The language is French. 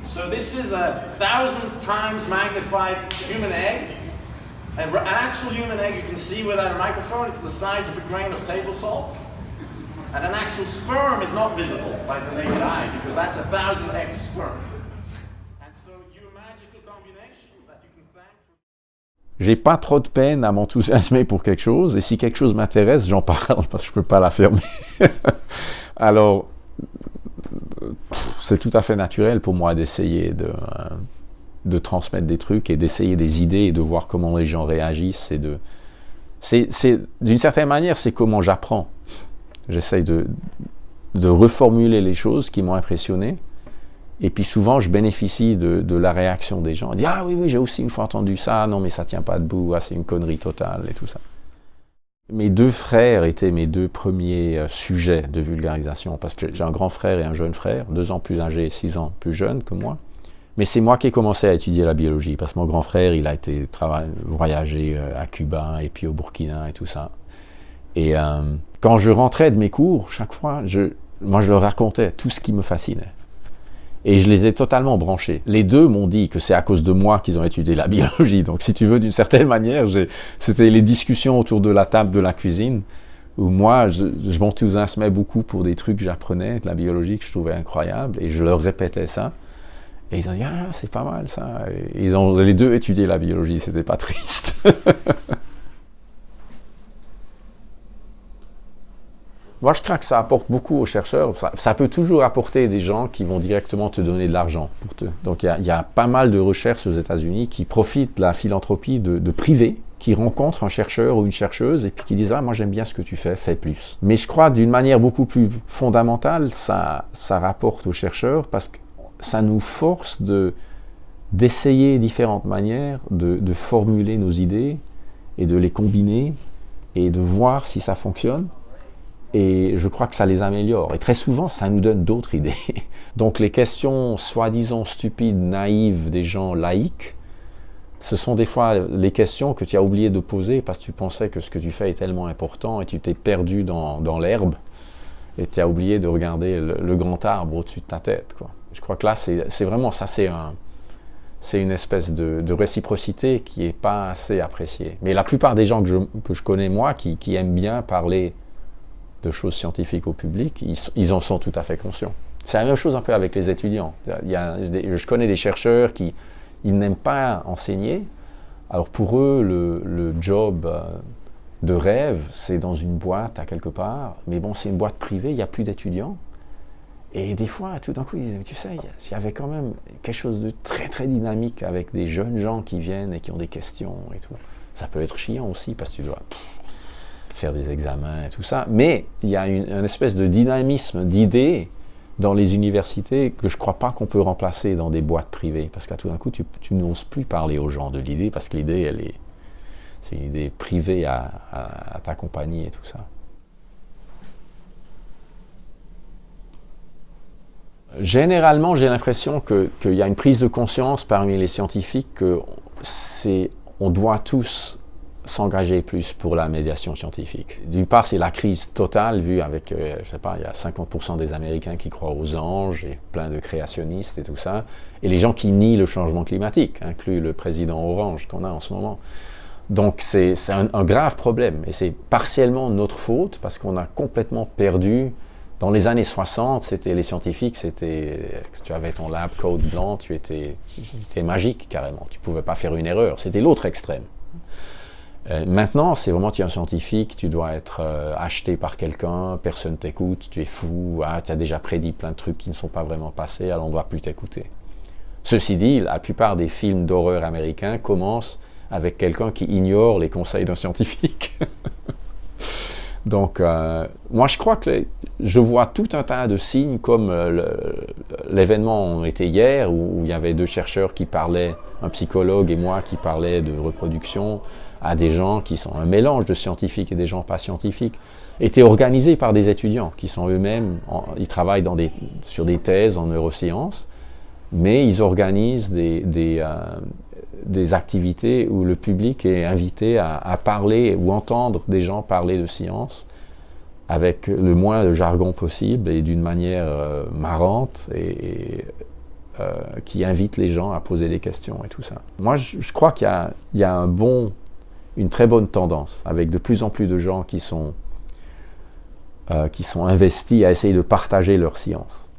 So this is a 1,000 times magnified human egg. An actual human egg, you can see without a microphone, it's the size of a grain of table salt. And an actual sperm is not visible by the naked eye because that's 1,000x sperm. And so you magical combination that you can thank for... J'ai pas trop de peine à m'enthousiasmer pour quelque chose, et si quelque chose m'intéresse, j'en parle parce que je peux pas la fermer. Alors, c'est tout à fait naturel pour moi d'essayer de transmettre des trucs et d'essayer des idées et de voir comment les gens réagissent. D'une certaine manière, c'est comment j'apprends. J'essaye de reformuler les choses qui m'ont impressionné. Et puis souvent, je bénéficie de la réaction des gens. Ils disent « Ah oui, oui, j'ai aussi une fois entendu ça. Non, mais ça tient pas debout. Ah, c'est une connerie totale. » et tout ça. Mes deux frères étaient mes deux premiers sujets de vulgarisation. Parce que j'ai un grand frère et un jeune frère, 2 ans plus âgé et 6 ans plus jeune que moi. Mais c'est moi qui ai commencé à étudier la biologie. Parce que mon grand frère, il a été voyager à Cuba et puis au Burkina et tout ça. Et quand je rentrais de mes cours, chaque fois, moi je leur racontais tout ce qui me fascinait. Et je les ai totalement branchés. Les deux m'ont dit que c'est à cause de moi qu'ils ont étudié la biologie. Donc si tu veux, d'une certaine manière, c'était les discussions autour de la table de la cuisine, où moi, je m'enthousiasmais beaucoup pour des trucs que j'apprenais, de la biologie, que je trouvais incroyable, et je leur répétais ça. Et ils ont dit « Ah, c'est pas mal ça ». Et ils ont les deux étudié la biologie, c'était pas triste. Moi, je crois que ça apporte beaucoup aux chercheurs. Ça peut toujours apporter des gens qui vont directement te donner de l'argent pour te. Donc, il y a pas mal de recherches aux États-Unis qui profitent de la philanthropie de privés, qui rencontrent un chercheur ou une chercheuse et puis qui disent « Ah, moi, j'aime bien ce que tu fais plus ». Mais je crois d'une manière beaucoup plus fondamentale, ça rapporte aux chercheurs parce que ça nous force d'essayer différentes manières de formuler nos idées et de les combiner et de voir si ça fonctionne. Et je crois que ça les améliore. Et très souvent, ça nous donne d'autres idées. Donc les questions soi-disant stupides, naïves des gens laïcs, ce sont des fois les questions que tu as oublié de poser parce que tu pensais que ce que tu fais est tellement important et tu t'es perdu dans l'herbe et tu as oublié de regarder le grand arbre au-dessus de ta tête, quoi. Je crois que là, c'est vraiment ça, c'est une espèce de réciprocité qui n'est pas assez appréciée. Mais la plupart des gens que je connais, moi, qui aiment bien parler de choses scientifiques au public, ils en sont tout à fait conscients. C'est la même chose un peu avec les étudiants. Je connais des chercheurs qui n'aiment pas enseigner. Alors pour eux, le job de rêve, c'est dans une boîte à quelque part. Mais bon, c'est une boîte privée, il n'y a plus d'étudiants. Et des fois, tout d'un coup, ils disent, tu sais, il y avait quand même quelque chose de très très dynamique avec des jeunes gens qui viennent et qui ont des questions et tout. Ça peut être chiant aussi parce que tu dois faire des examens et tout ça, mais il y a une espèce de dynamisme d'idées dans les universités que je ne crois pas qu'on peut remplacer dans des boîtes privées, parce que là, tout d'un coup, tu n'oses plus parler aux gens de l'idée, parce que l'idée, c'est une idée privée à ta compagnie et tout ça. Généralement, j'ai l'impression qu'il y a une prise de conscience parmi les scientifiques qu'on doit tous s'engager plus pour la médiation scientifique. D'une part, c'est la crise totale, vue avec, je sais pas, il y a 50% des Américains qui croient aux anges, et plein de créationnistes et tout ça, et les gens qui nient le changement climatique, inclus le président orange qu'on a en ce moment. Donc c'est un grave problème, et c'est partiellement notre faute, parce qu'on a complètement perdu. Dans les années 60, c'était les scientifiques, tu avais ton lab coat blanc, tu étais magique carrément, tu ne pouvais pas faire une erreur, c'était l'autre extrême. Maintenant, c'est vraiment, tu es un scientifique, tu dois être acheté par quelqu'un, personne t'écoute, tu es fou, tu as déjà prédit plein de trucs qui ne sont pas vraiment passés, alors on ne doit plus t'écouter. Ceci dit, la plupart des films d'horreur américains commencent avec quelqu'un qui ignore les conseils d'un scientifique. Donc, moi je crois que je vois tout un tas de signes comme l'événement était hier où il y avait 2 chercheurs qui parlaient, un psychologue et moi qui parlaient de reproduction à des gens qui sont un mélange de scientifiques et des gens pas scientifiques, étaient organisés par des étudiants qui sont eux-mêmes, ils travaillent sur des thèses en neurosciences, mais ils organisent des activités où le public est invité à parler ou entendre des gens parler de science avec le moins de jargon possible et d'une manière marrante et qui invite les gens à poser des questions et tout ça. Moi, je crois qu'il y a une très bonne tendance, avec de plus en plus de gens qui sont investis à essayer de partager leur science.